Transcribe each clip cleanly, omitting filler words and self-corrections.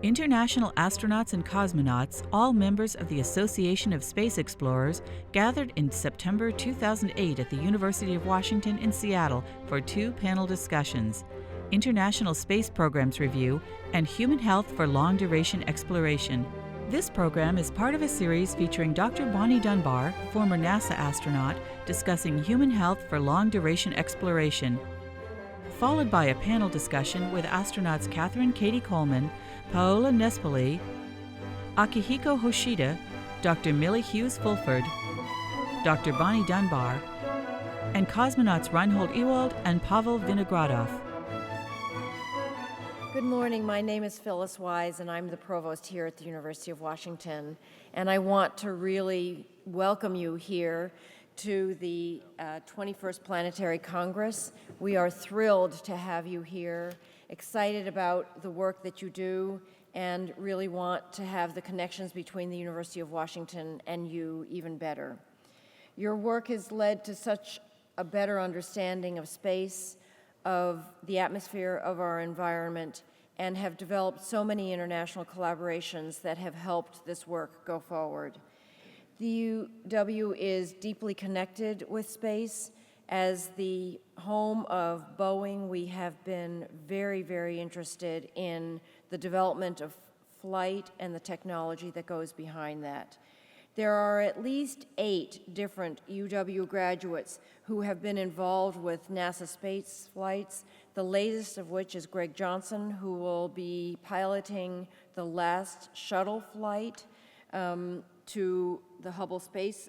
International astronauts and cosmonauts, all members of the Association of Space Explorers, gathered in September 2008 at the University of Washington in Seattle for two panel discussions: International Space Programs Review and Human Health for Long-Duration Exploration. This program is part of a series featuring Dr. Bonnie Dunbar, former NASA astronaut, discussing human health for long-duration exploration, followed by a panel discussion with astronauts Catherine Katie Coleman, Paola Nespoli, Akihiko Hoshida, Dr. Millie Hughes-Fulford, Dr. Bonnie Dunbar, and cosmonauts Reinhold Ewald and Pavel Vinogradov. Good morning. My name is Phyllis Wise, and I'm the provost here at the University of Washington. And I want to really welcome you here to the 21st Planetary Congress. We are thrilled to have you here, excited about the work that you do, and really want to have the connections between the University of Washington and you even better. Your work has led to such a better understanding of space, of the atmosphere of our environment, and have developed so many international collaborations that have helped this work go forward. The UW is deeply connected with space. As the home of Boeing, we have been very, very interested in the development of flight and the technology that goes behind that. There are at least 8 different UW graduates who have been involved with NASA space flights, the latest of which is Greg Johnson, who will be piloting the last shuttle flight to the Hubble Space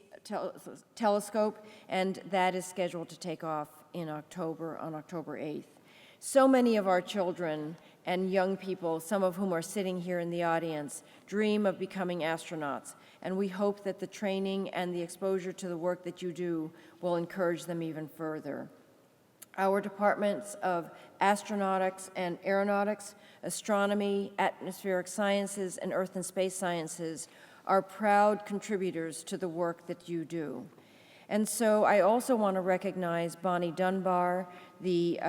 Telescope, and that is scheduled to take off in October, on October 8th. So many of our children and young people, some of whom are sitting here in the audience, dream of becoming astronauts, and we hope that the training and the exposure to the work that you do will encourage them even further. Our departments of astronautics and aeronautics, astronomy, atmospheric sciences, and earth and space sciences are proud contributors to the work that you do. And so I also want to recognize Bonnie Dunbar, the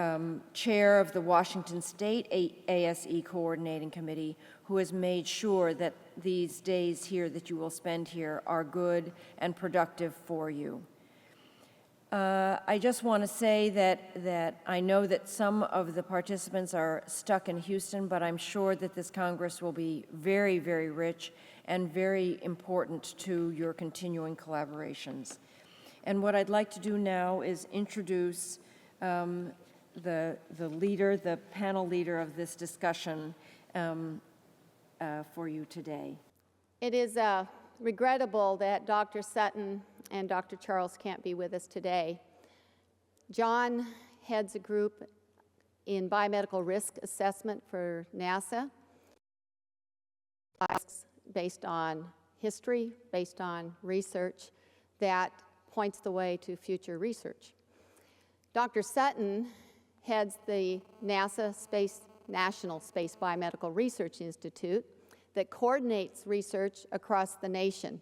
chair of the Washington State ASE Coordinating Committee, who has made sure that these days here that you will spend here are good and productive for you. I just want to say that I know that some of the participants are stuck in Houston, but I'm sure that this Congress will be very, very rich and very important to your continuing collaborations. And what I'd like to do now is introduce the leader, the panel leader of this discussion for you today. It is regrettable that Dr. Sutton and Dr. Charles can't be with us today. John heads a group in biomedical risk assessment for NASA, based on history, based on research that points the way to future research. Dr. Sutton heads the NASA National Space Biomedical Research Institute that coordinates research across the nation.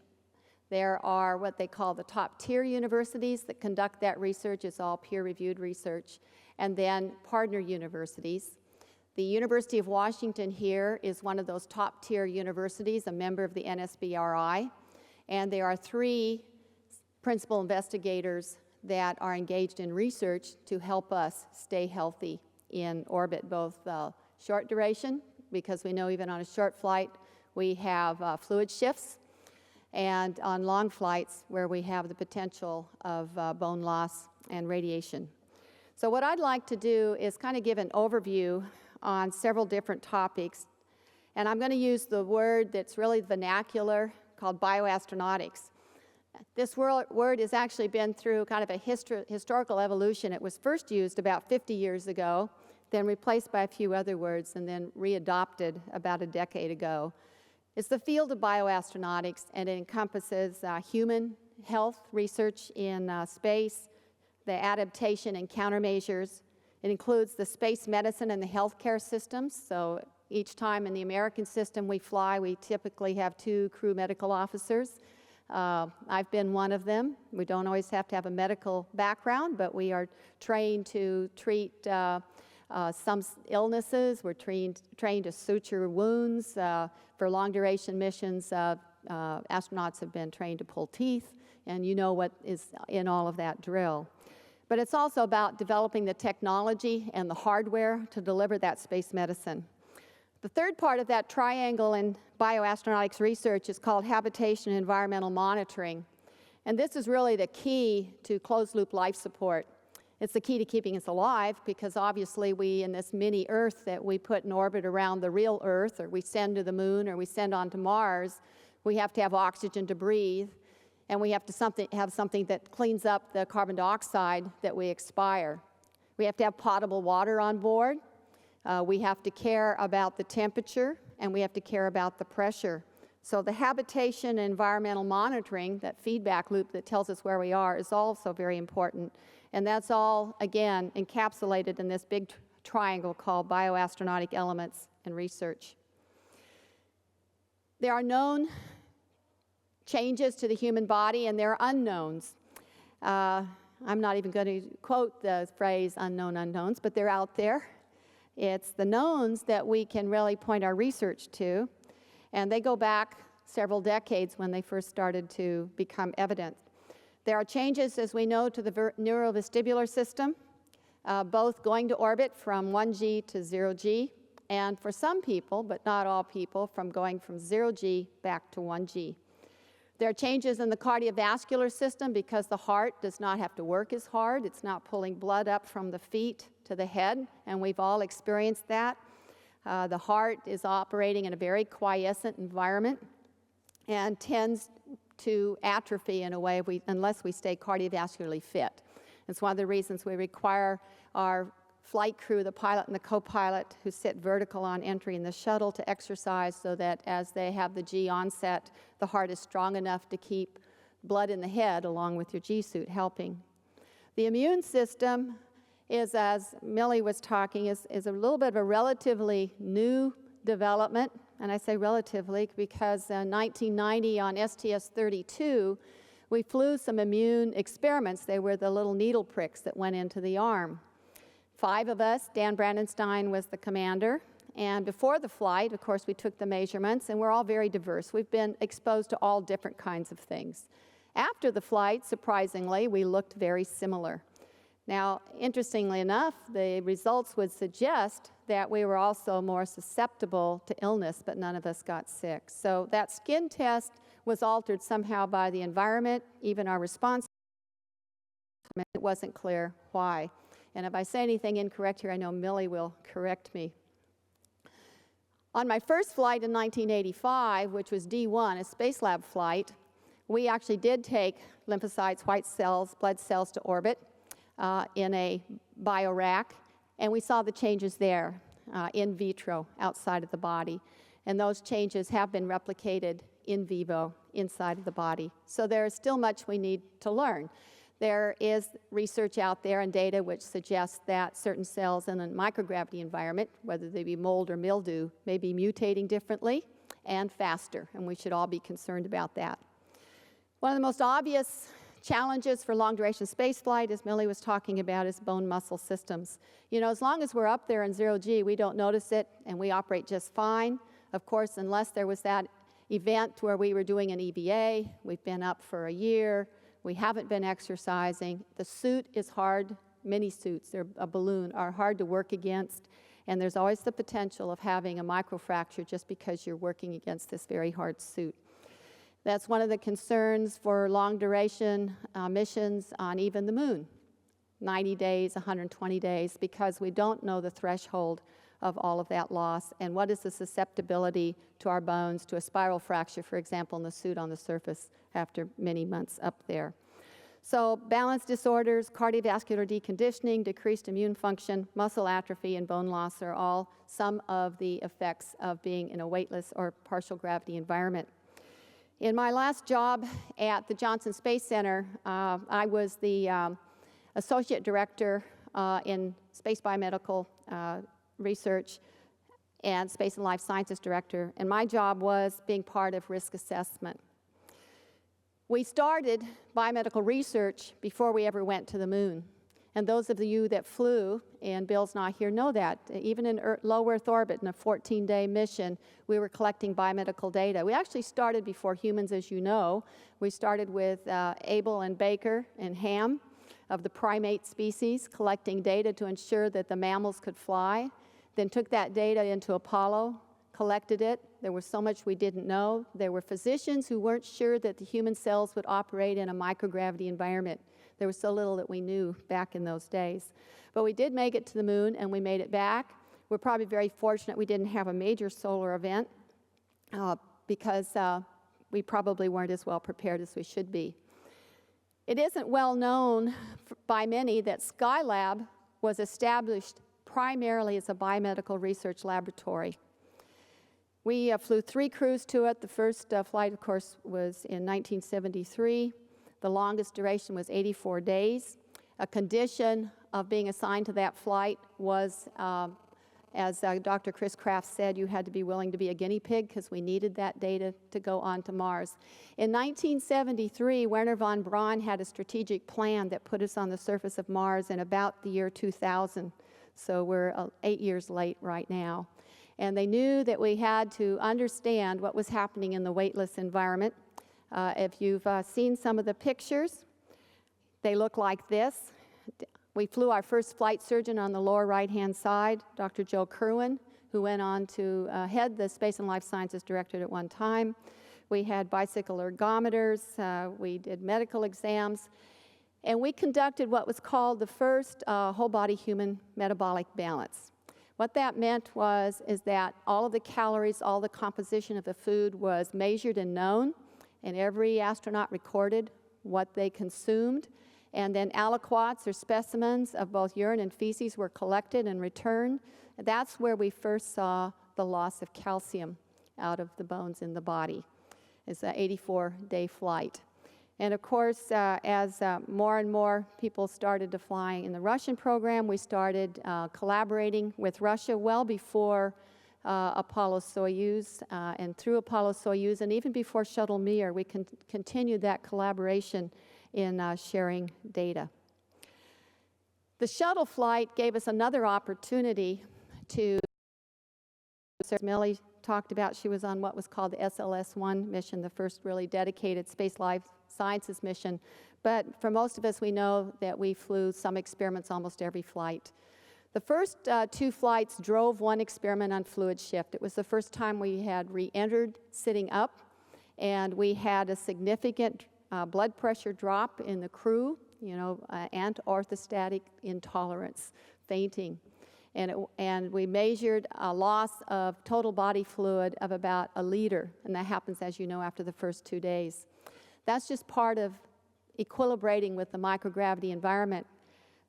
There are what they call the top-tier universities that conduct that research. It's all peer-reviewed research. And then partner universities. The University of Washington here is one of those top-tier universities, a member of the NSBRI. And there are 3 principal investigators that are engaged in research to help us stay healthy in orbit, both short duration, because we know even on a short flight we have fluid shifts, and on long flights where we have the potential of bone loss and radiation. So what I'd like to do is kind of give an overview on several different topics, and I'm going to use the word that's really vernacular called bioastronautics. This word has actually been through kind of a historical evolution. It was first used about 50 years ago, then replaced by a few other words, and then readopted about a decade ago. It's the field of bioastronautics, and it encompasses human health research in space, the adaptation and countermeasures. It includes the space medicine and the healthcare systems. So each time in the American system we fly, we typically have 2 crew medical officers. I've been one of them. We don't always have to have a medical background, but we are trained to treat Some illnesses, we're trained to suture wounds. For long-duration missions, astronauts have been trained to pull teeth, and you know what is in all of that drill. But it's also about developing the technology and the hardware to deliver that space medicine. The third part of that triangle in bioastronautics research is called habitation and environmental monitoring. And this is really the key to closed-loop life support. It's the key to keeping us alive, because obviously we, in this mini Earth that we put in orbit around the real Earth, or we send to the moon, or we send on to Mars, we have to have oxygen to breathe, and we have to have something that cleans up the carbon dioxide that we expire. We have to have potable water on board. We have to care about the temperature, and we have to care about the pressure. So the habitation and environmental monitoring, that feedback loop that tells us where we are, is also very important. And that's all, again, encapsulated in this big triangle called bioastronautic elements and research. There are known changes to the human body, and there are unknowns. I'm not even going to quote the phrase unknown unknowns, but they're out there. It's the knowns that we can really point our research to, and they go back several decades when they first started to become evident. There are changes, as we know, to the neurovestibular system, both going to orbit from 1G to 0G, and for some people, but not all people, from going from 0G back to 1G. There are changes in the cardiovascular system because the heart does not have to work as hard. It's not pulling blood up from the feet to the head, and we've all experienced that. The heart is operating in a very quiescent environment and tends to atrophy in a way unless we stay cardiovascularly fit. It's one of the reasons we require our flight crew, the pilot and the co-pilot, who sit vertical on entry in the shuttle, to exercise so that as they have the G onset, the heart is strong enough to keep blood in the head along with your G suit helping. The immune system is, as Millie was talking, is a little bit of a relatively new development. And I say relatively because in 1990 on STS-32, we flew some immune experiments. They were the little needle pricks that went into the arm. 5 of us, Dan Brandenstein was the commander, and before the flight, of course, we took the measurements, and we're all very diverse. We've been exposed to all different kinds of things. After the flight, surprisingly, we looked very similar. Now, interestingly enough, the results would suggest that we were also more susceptible to illness, but none of us got sick. So that skin test was altered somehow by the environment, even our response. It wasn't clear why. And if I say anything incorrect here, I know Millie will correct me. On my first flight in 1985, which was D1, a Space Lab flight, we actually did take lymphocytes, white cells, blood cells to orbit in a biorack, and we saw the changes there in vitro, outside of the body. And those changes have been replicated in vivo, inside of the body. So there is still much we need to learn. There is research out there and data which suggests that certain cells in a microgravity environment, whether they be mold or mildew, may be mutating differently and faster, and we should all be concerned about that. One of the most obvious challenges for long-duration spaceflight, as Millie was talking about, is bone-muscle systems. You know, as long as we're up there in 0G, we don't notice it, and we operate just fine. Of course, unless there was that event where we were doing an EVA, we've been up for a year, we haven't been exercising. The suit is hard. Mini suits, they're a balloon, are hard to work against, and there's always the potential of having a microfracture just because you're working against this very hard suit. That's one of the concerns for long-duration missions on even the moon, 90 days, 120 days, because we don't know the threshold of all of that loss, and what is the susceptibility to our bones to a spiral fracture, for example, in the suit on the surface after many months up there. So balance disorders, cardiovascular deconditioning, decreased immune function, muscle atrophy, and bone loss are all some of the effects of being in a weightless or partial gravity environment. In my last job at the Johnson Space Center, I was the associate director in space biomedical research and space and life sciences director, and my job was being part of risk assessment. We started biomedical research before we ever went to the moon. And those of you that flew, and Bill's not here, know that. Even in low Earth orbit, in a 14-day mission, we were collecting biomedical data. We actually started before humans, as you know. We started with Abel and Baker and Ham of the primate species, collecting data to ensure that the mammals could fly. Then took that data into Apollo, collected it. There was so much we didn't know. There were physicians who weren't sure that the human cells would operate in a microgravity environment. There was so little that we knew back in those days. But we did make it to the moon, and we made it back. We're probably very fortunate we didn't have a major solar event because we probably weren't as well prepared as we should be. It isn't well known by many that Skylab was established primarily as a biomedical research laboratory. We flew 3 crews to it. The first flight, of course, was in 1973. The longest duration was 84 days. A condition of being assigned to that flight was, as Dr. Chris Kraft said, you had to be willing to be a guinea pig because we needed that data to go on to Mars. In 1973, Wernher von Braun had a strategic plan that put us on the surface of Mars in about the year 2000. So we're 8 years late right now. And they knew that we had to understand what was happening in the weightless environment. If you've seen some of the pictures, they look like this. We flew our first flight surgeon on the lower right-hand side, Dr. Joe Kerwin, who went on to head the Space and Life Sciences Directorate at one time. We had bicycle ergometers, we did medical exams, and we conducted what was called the first whole-body human metabolic balance. What that meant is that all of the calories, all the composition of the food was measured and known, and every astronaut recorded what they consumed. And then aliquots, or specimens of both urine and feces, were collected and returned. That's where we first saw the loss of calcium out of the bones in the body. It's an 84-day flight. And of course, as more and more people started to fly in the Russian program, we started collaborating with Russia well before Apollo-Soyuz, and through Apollo-Soyuz, and even before Shuttle Mir, we continued that collaboration in sharing data. The shuttle flight gave us another opportunity to, as Millie talked about, she was on what was called the SLS-1 mission, the first really dedicated space life sciences mission. But for most of us, we know that we flew some experiments almost every flight. The first 2 flights drove one experiment on fluid shift. It was the first time we had re-entered sitting up, and we had a significant blood pressure drop in the crew, and orthostatic intolerance, fainting. And we measured a loss of total body fluid of about 1 liter, and that happens, as you know, after the first 2 days. That's just part of equilibrating with the microgravity environment.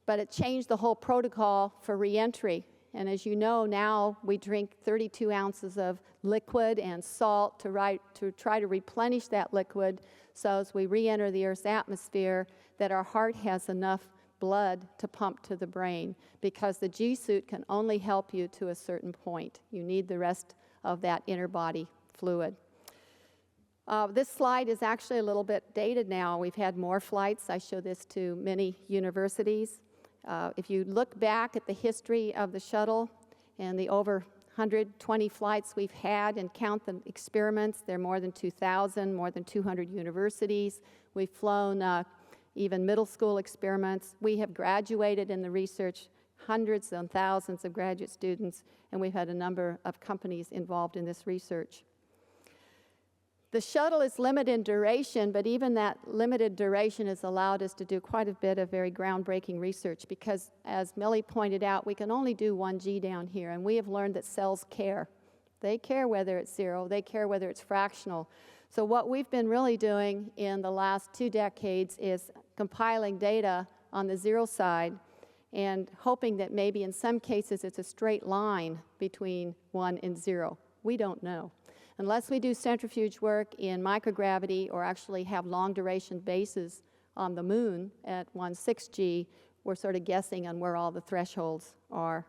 But it changed the whole protocol for reentry. And as you know, now we drink 32 ounces of liquid and salt to try to replenish that liquid, so as we re-enter the Earth's atmosphere, that our heart has enough blood to pump to the brain, because the G-suit can only help you to a certain point. You need the rest of that inner body fluid. This slide is actually a little bit dated now. We've had more flights. I show this to many universities. If you look back at the history of the shuttle and the over 120 flights we've had and count the experiments, there are more than 2,000, more than 200 universities. We've flown even middle school experiments. We have graduated in the research hundreds and thousands of graduate students, and we've had a number of companies involved in this research. The shuttle is limited in duration, but even that limited duration has allowed us to do quite a bit of very groundbreaking research, because, as Millie pointed out, we can only do 1G down here, and we have learned that cells care. They care whether it's 0, they care whether it's fractional. So what we've been really doing in the last 2 decades is compiling data on the 0 side and hoping that maybe in some cases it's a straight line between 1 and 0. We don't know. Unless we do centrifuge work in microgravity or actually have long-duration bases on the moon at 1.6G, we're sort of guessing on where all the thresholds are.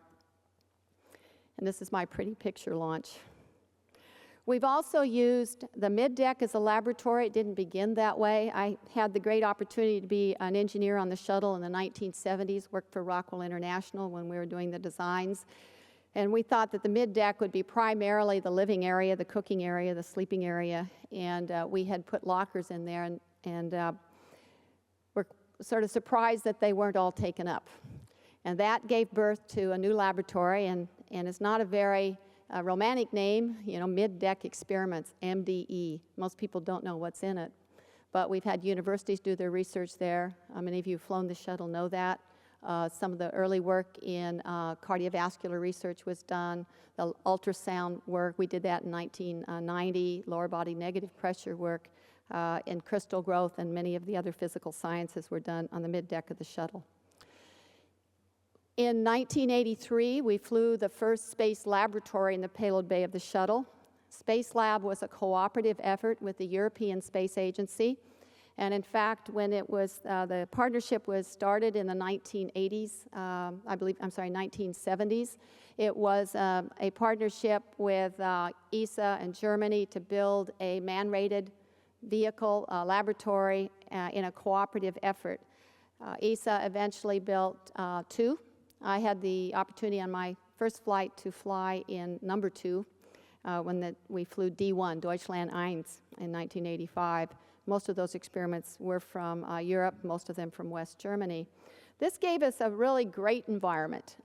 And this is my pretty picture launch. We've also used the middeck as a laboratory. It didn't begin that way. I had the great opportunity to be an engineer on the shuttle in the 1970s, worked for Rockwell International when we were doing the designs. And we thought that the middeck would be primarily the living area, the cooking area, the sleeping area, and we had put lockers in there, and we're sort of surprised that they weren't all taken up. And that gave birth to a new laboratory, and it's not a very romantic name, you know, Middeck Experiments, MDE. Most people don't know what's in it, but we've had universities do their research there. Many of you who've flown the shuttle know that. Some of the early work in cardiovascular research was done. The ultrasound work, we did that in 1990, lower body negative pressure work, and crystal growth, and many of the other physical sciences were done on the middeck of the shuttle. In 1983, we flew the first space laboratory in the payload bay of the shuttle. Space Lab was a cooperative effort with the European Space Agency. And in fact, when it was, the partnership was started in the 1980s, 1970s. It was a partnership with ESA and Germany to build a man-rated vehicle laboratory in a cooperative effort. ESA eventually built 2. I had the opportunity on my first flight to fly in number 2 when we flew D1, Deutschland 1, in 1985. Most of those experiments were from Europe, most of them from West Germany. This gave us a really great environment.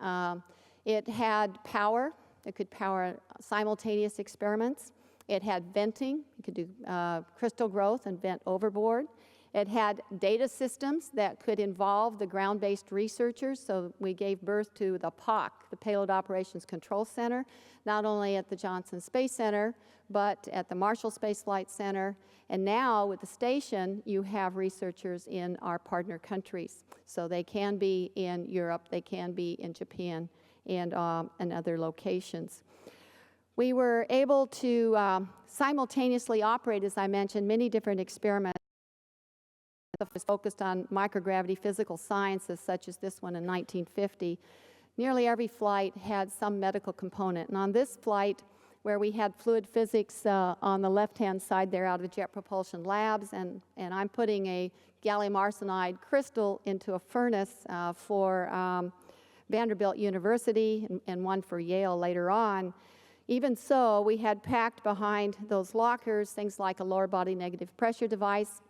It had power. It could power simultaneous experiments. It had venting. You could do crystal growth and vent overboard. It had data systems that could involve the ground-based researchers, so we gave birth to the POC, the Payload Operations Control Center, not only at the Johnson Space Center, but at the Marshall Space Flight Center. And now, with the station, you have researchers in our partner countries. So they can be in Europe, they can be in Japan, and other locations. We were able to simultaneously operate, as I mentioned, many different experiments. Was focused on microgravity physical sciences, such as this one in 1950. Nearly every flight had some medical component. And on this flight, where we had fluid physics on the left-hand side there out of Jet Propulsion Labs, and I'm putting a gallium arsenide crystal into a furnace for Vanderbilt University and one for Yale later on. Even so, we had packed behind those lockers things like a lower body negative pressure device.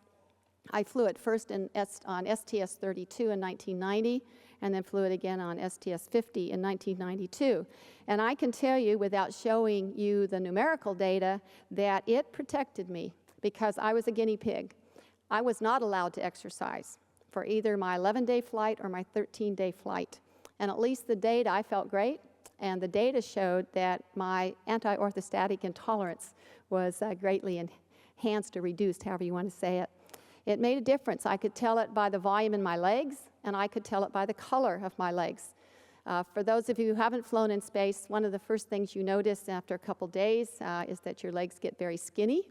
I flew it first on STS-32 in 1990, and then flew it again on STS-50 in 1992. And I can tell you, without showing you the numerical data, that it protected me because I was a guinea pig. I was not allowed to exercise for either my 11-day flight or my 13-day flight. And at least the data, I felt great, and the data showed that my anti-orthostatic intolerance was greatly enhanced or reduced, however you want to say it. It made a difference. I could tell it by the volume in my legs, and I could tell it by the color of my legs. For those of you who haven't flown in space, one of the first things you notice after a couple days is that your legs get very skinny.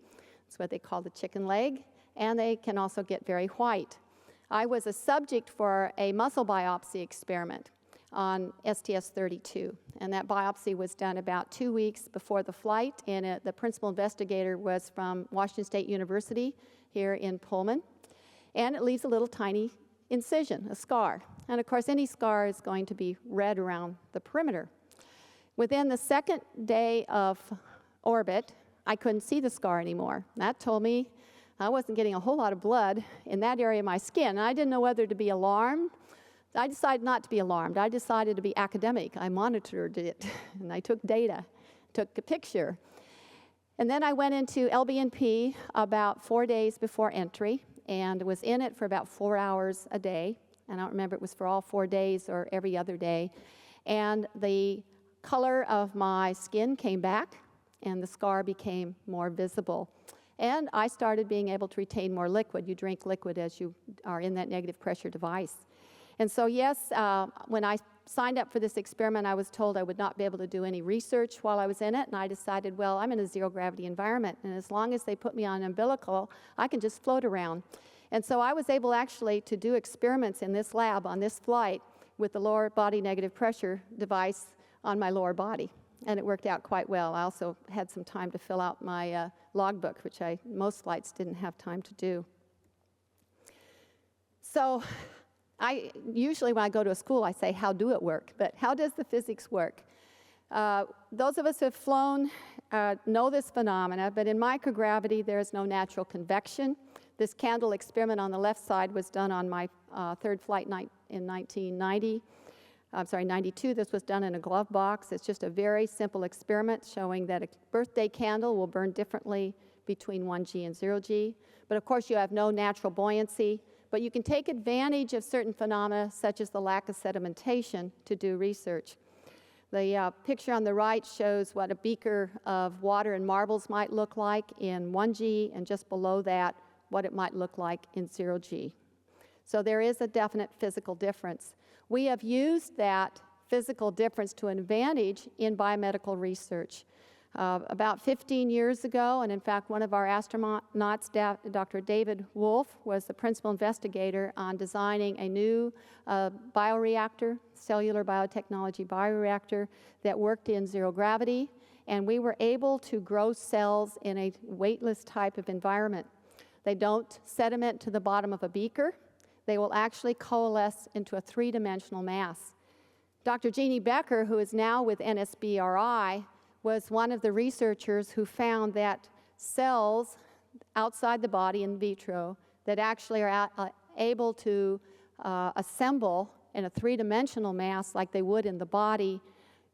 That's what they call the chicken leg, and they can also get very white. I was a subject for a muscle biopsy experiment on STS-32, and that biopsy was done about 2 weeks before the flight, and the principal investigator was from Washington State University here in Pullman, and it leaves a little tiny incision, a scar. And of course, any scar is going to be red around the perimeter. Within the second day of orbit, I couldn't see the scar anymore. That told me I wasn't getting a whole lot of blood in that area of my skin, and I didn't know whether to be alarmed. I decided not to be alarmed. I decided to be academic. I monitored it, and I took data, took a picture. And then I went into LBNP about 4 days before entry and was in it for about 4 hours a day. And I don't remember if it was for all 4 days or every other day. And the color of my skin came back and the scar became more visible. And I started being able to retain more liquid. You drink liquid as you are in that negative pressure device. And so yes, when I signed up for this experiment, I was told I would not be able to do any research while I was in it, and I decided, well, I'm in a zero-gravity environment, and as long as they put me on an umbilical, I can just float around. And so I was able actually to do experiments in this lab on this flight with the lower body negative pressure device on my lower body. and it worked out quite well. I also had some time to fill out my logbook, which most flights didn't have time to do. So usually when I go to a school, I say, how do it work? But how does the physics work? Those of us who have flown know this phenomena, but in microgravity, there is no natural convection. This candle experiment on the left side was done on my third flight in 92. This was done in a glove box. It's just a very simple experiment showing that a birthday candle will burn differently between 1G and 0G. But of course, you have no natural buoyancy. But you can take advantage of certain phenomena, such as the lack of sedimentation, to do research. The picture on the right shows what a beaker of water and marbles might look like in 1G, and just below that, what it might look like in 0G. So there is a definite physical difference. We have used that physical difference to an advantage in biomedical research. About 15 years ago, and in fact, one of our astronauts, Dr. David Wolf, was the principal investigator on designing a new bioreactor, cellular biotechnology bioreactor, that worked in zero gravity, and we were able to grow cells in a weightless type of environment. They don't sediment to the bottom of a beaker. They will actually coalesce into a three-dimensional mass. Dr. Jeannie Becker, who is now with NSBRI, was one of the researchers who found that cells outside the body in vitro that actually are able to assemble in a three-dimensional mass like they would in the body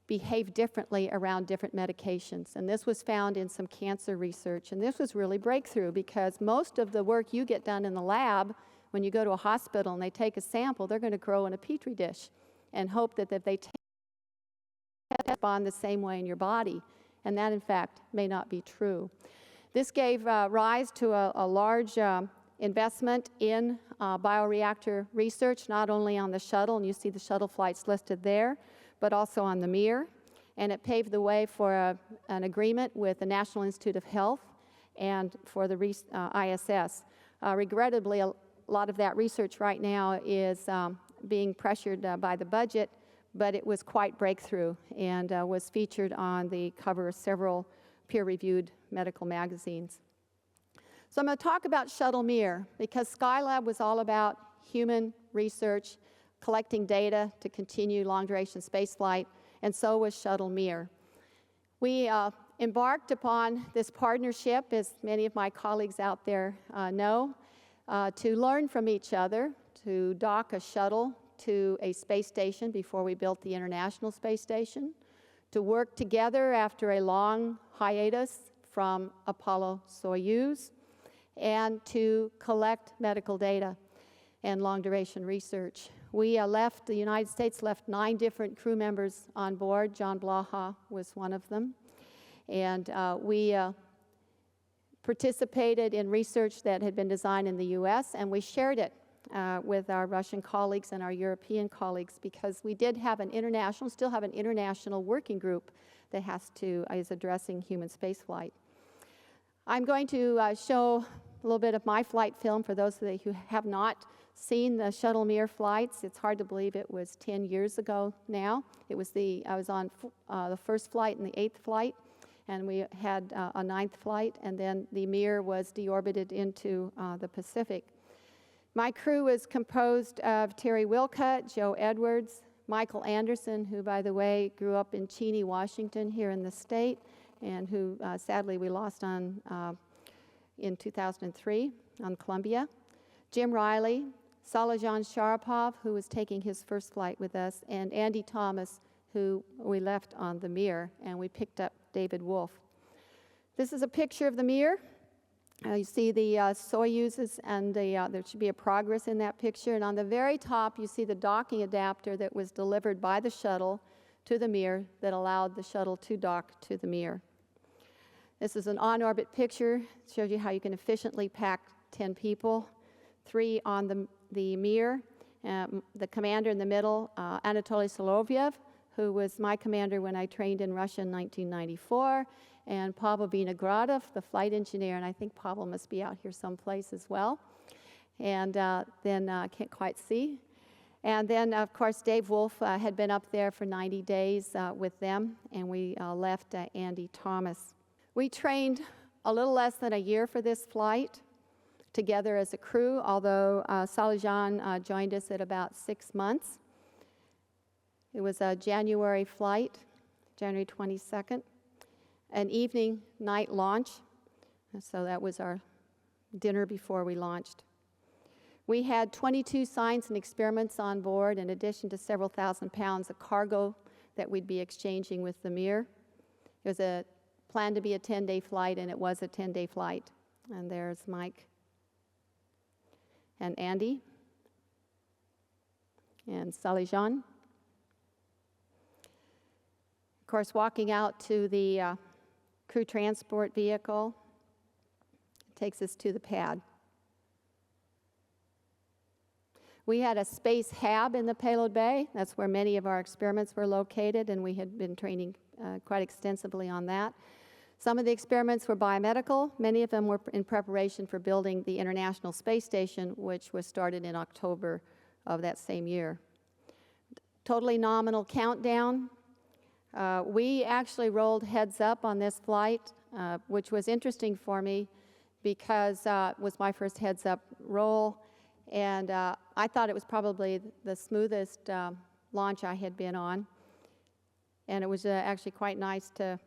behave differently around different medications. And this was found in some cancer research. And this was really breakthrough, because most of the work you get done in the lab, when you go to a hospital and they take a sample, they're going to grow in a petri dish and hope that if they take respond the same way in your body, and that in fact may not be true. This gave rise to a large investment in bioreactor research, not only on the shuttle, and you see the shuttle flights listed there, but also on the Mir, and it paved the way for an agreement with the National Institute of Health and for the ISS. Regrettably, a lot of that research right now is being pressured by the budget, but it was quite breakthrough and was featured on the cover of several peer-reviewed medical magazines. So I'm going to talk about Shuttle Mir, because Skylab was all about human research, collecting data to continue long-duration spaceflight, and so was Shuttle Mir. We embarked upon this partnership, as many of my colleagues out there know, to learn from each other, to dock a shuttle to a space station before we built the International Space Station, to work together after a long hiatus from Apollo-Soyuz, and to collect medical data and long-duration research. We left, the United States left 9 different crew members on board. John Blaha was one of them. And we participated in research that had been designed in the US, and we shared it with our Russian colleagues and our European colleagues, because we did have still have an international working group that is addressing human spaceflight. I'm going to show a little bit of my flight film for those of you who have not seen the Shuttle Mir flights. It's hard to believe it was 10 years ago now. I was on the first flight and the 8th flight, and we had a 9th flight, and then the Mir was deorbited into the Pacific. My crew was composed of Terry Wilcutt, Joe Edwards, Michael Anderson, who, by the way, grew up in Cheney, Washington, here in the state, and who, sadly, we lost in 2003 on Columbia. Jim Riley, Salajan Sharapov, who was taking his first flight with us, and Andy Thomas, who we left on the Mir, and we picked up David Wolf. This is a picture of the Mir. You see the Soyuzes, and there should be a progress in that picture. And on the very top, you see the docking adapter that was delivered by the shuttle to the Mir that allowed the shuttle to dock to the Mir. This is an on-orbit picture. It shows you how you can efficiently pack 10 people, 3 on the Mir. The commander in the middle, Anatoly Solovyev, who was my commander when I trained in Russia in 1994, and Pavel Vinogradov, the flight engineer, and I think Pavel must be out here someplace as well. And then I can't quite see. And then, of course, Dave Wolf had been up there for 90 days with them, and we left Andy Thomas. We trained a little less than a year for this flight together as a crew, although Salijan joined us at about 6 months. It was a January flight, January 22nd, an evening night launch, so that was our dinner before we launched. We had 22 science and experiments on board, in addition to several thousand pounds of cargo that we'd be exchanging with the Mir. It was planned to be a 10-day flight, and it was a 10-day flight. And there's Mike and Andy and Salijan. Of course, walking out to the crew transport vehicle takes us to the pad. We had a space hab in the payload bay. That's where many of our experiments were located, and we had been training quite extensively on that. Some of the experiments were biomedical. Many of them were in preparation for building the International Space Station, which was started in October of that same year. Totally nominal countdown. We actually rolled heads up on this flight, which was interesting for me because it was my first heads up roll. And I thought it was probably the smoothest launch I had been on. And it was actually quite nice to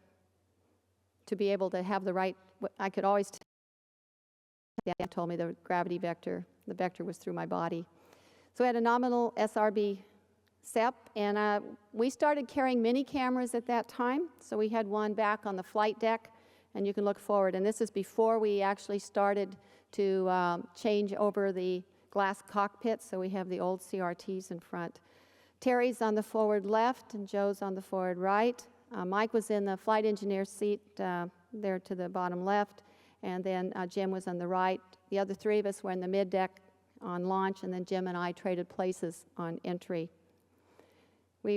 be able to have the right, I could always tell, they told me the gravity vector, the vector was through my body. So we had a nominal SRB SEP, and we started carrying mini cameras at that time. So we had one back on the flight deck, and you can look forward. And this is before we actually started to change over the glass cockpit, so we have the old CRTs in front. Terry's on the forward left, and Joe's on the forward right. Mike was in the flight engineer seat there to the bottom left, and then Jim was on the right. The other three of us were in the mid-deck on launch, and then Jim and I traded places on entry. We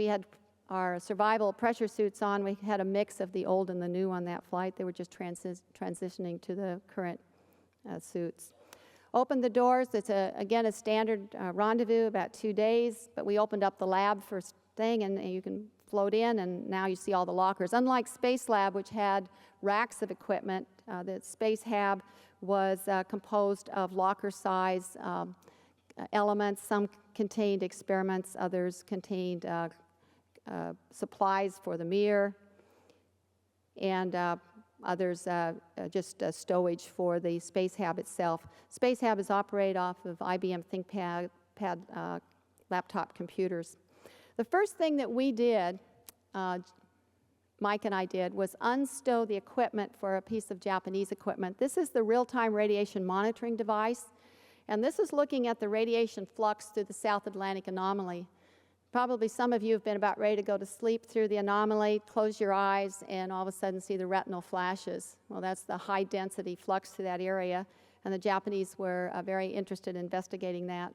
had our survival pressure suits on. We had a mix of the old and the new on that flight. They were just transitioning to the current suits. Opened the doors. It's, again, a standard rendezvous, about 2 days, but we opened up the lab first thing, and you can float in, and now you see all the lockers. Unlike Space Lab, which had racks of equipment, the Space Hab was composed of locker-size elements. Some contained experiments, others contained supplies for the Mir, and others just stowage for the Space Hab itself. Space Hab is operated off of IBM ThinkPad laptop computers. The first thing that we did, Mike and I did, was unstow the equipment for a piece of Japanese equipment. This is the real-time radiation monitoring device, and this is looking at the radiation flux through the South Atlantic anomaly. Probably some of you have been about ready to go to sleep through the anomaly, close your eyes, and all of a sudden see the retinal flashes. Well, that's the high-density flux through that area, and the Japanese were very interested in investigating that.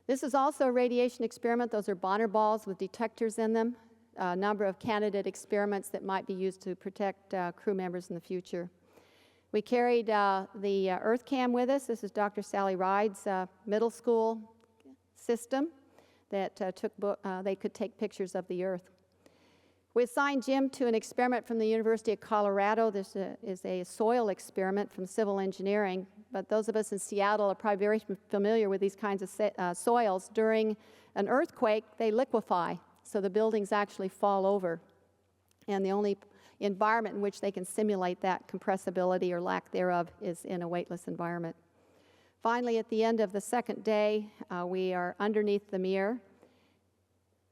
This is also a radiation experiment. Those are Bonner balls with detectors in them, a number of candidate experiments that might be used to protect crew members in the future. We carried the EarthCam with us. This is Dr. Sally Ride's middle school system that they could take pictures of the Earth. We assigned Jim to an experiment from the University of Colorado. This is a soil experiment from civil engineering, but those of us in Seattle are probably very familiar with these kinds of soils. During an earthquake, they liquefy, so the buildings actually fall over, and the only environment in which they can simulate that compressibility or lack thereof is in a weightless environment. Finally, at the end of the second day, we are underneath the Mir.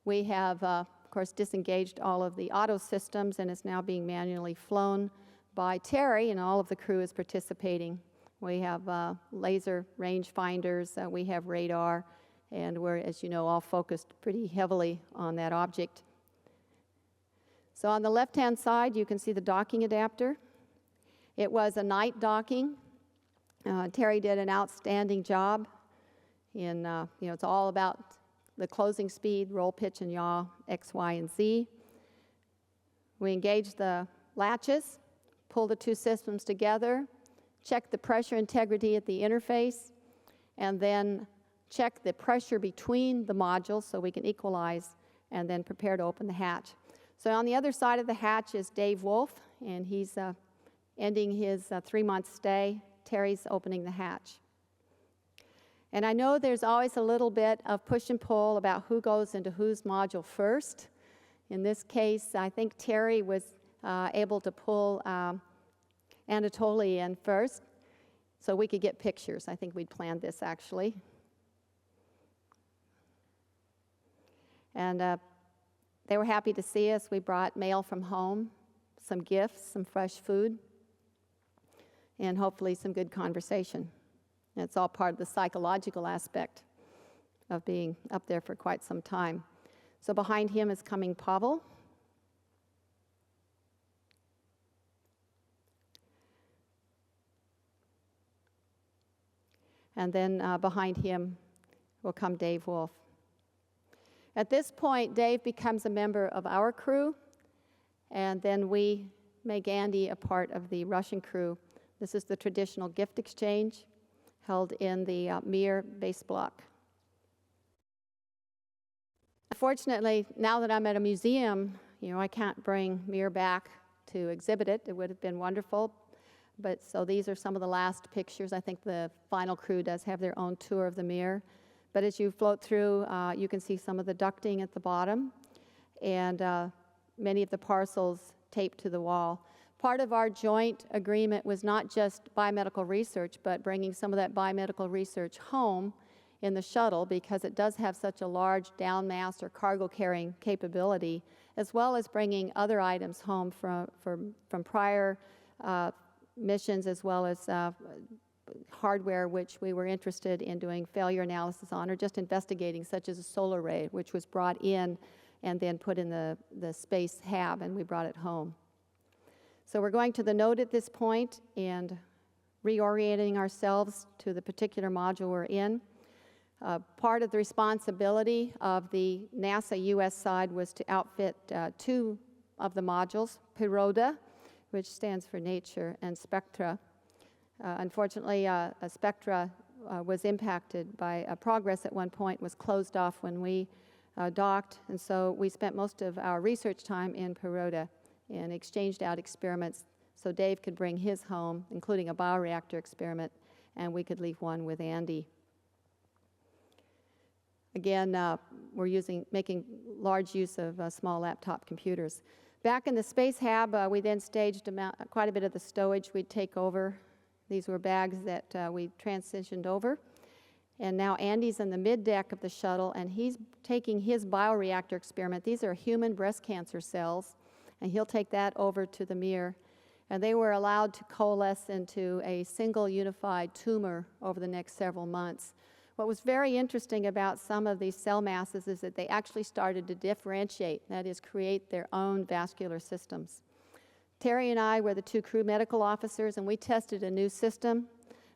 We have, of course, disengaged all of the auto systems, and it's now being manually flown by Terry, and all of the crew is participating. We have laser range finders, we have radar, and we're, as you know, all focused pretty heavily on that object. So on the left-hand side, you can see the docking adapter. It was a night docking. Terry did an outstanding job in, it's all about the closing speed, roll, pitch, and yaw, X, Y, and Z. We engaged the latches, pulled the two systems together, checked the pressure integrity at the interface, and then check the pressure between the modules so we can equalize, and then prepare to open the hatch. So on the other side of the hatch is Dave Wolf, and he's ending his 3-month stay. Terry's opening the hatch. And I know there's always a little bit of push and pull about who goes into whose module first. In this case, I think Terry was able to pull Anatoly in first so we could get pictures. I think we'd planned this, actually. And they were happy to see us. We brought mail from home, some gifts, some fresh food, and hopefully some good conversation. And it's all part of the psychological aspect of being up there for quite some time. So behind him is coming Pavel. And then behind him will come Dave Wolf. At this point, Dave becomes a member of our crew, and then we make Andy a part of the Russian crew. This is the traditional gift exchange held in the Mir base block. Unfortunately, now that I'm at a museum, I can't bring Mir back to exhibit it. It would have been wonderful. But so these are some of the last pictures. I think the final crew does have their own tour of the Mir. But as you float through, you can see some of the ducting at the bottom and many of the parcels taped to the wall. Part of our joint agreement was not just biomedical research, but bringing some of that biomedical research home in the shuttle, because it does have such a large downmass or cargo carrying capability, as well as bringing other items home from prior missions, as well as hardware which we were interested in doing failure analysis on, or just investigating, such as a solar array, which was brought in and then put in the space hab, and we brought it home. So we're going to the node at this point and reorienting ourselves to the particular module we're in. Part of the responsibility of the NASA US side was to outfit 2 of the modules, Priroda, which stands for nature, and Spectra. Unfortunately, Spectra was impacted by progress at one point, was closed off when we docked, and so we spent most of our research time in Priroda and exchanged out experiments so Dave could bring his home, including a bioreactor experiment, and we could leave one with Andy. Again, we're making large use of small laptop computers. Back in the space hab, we then staged quite a bit of the stowage we'd take over. These were bags that we transitioned over. And now Andy's in the mid-deck of the shuttle, and he's taking his bioreactor experiment. These are human breast cancer cells, and he'll take that over to the Mir. And they were allowed to coalesce into a single unified tumor over the next several months. What was very interesting about some of these cell masses is that they actually started to differentiate, that is, create their own vascular systems. Terry and I were the 2 crew medical officers, and we tested a new system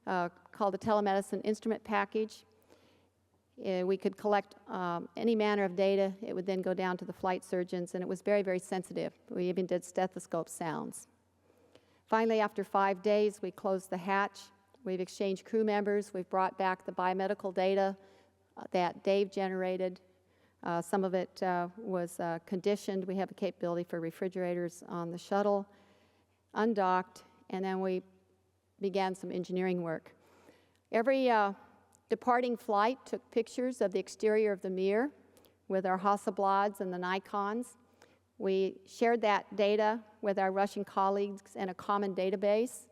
called the telemedicine instrument package. We could collect any manner of data. It would then go down to the flight surgeons, and it was very, very sensitive. We even did stethoscope sounds. Finally, after 5 days, we closed the hatch. We've exchanged crew members. We've brought back the biomedical data that Dave generated. Some of it was conditioned. We have a capability for refrigerators on the shuttle, undocked, and then we began some engineering work. Every departing flight took pictures of the exterior of the Mir with our Hasselblads and the Nikons. We shared that data with our Russian colleagues in a common database,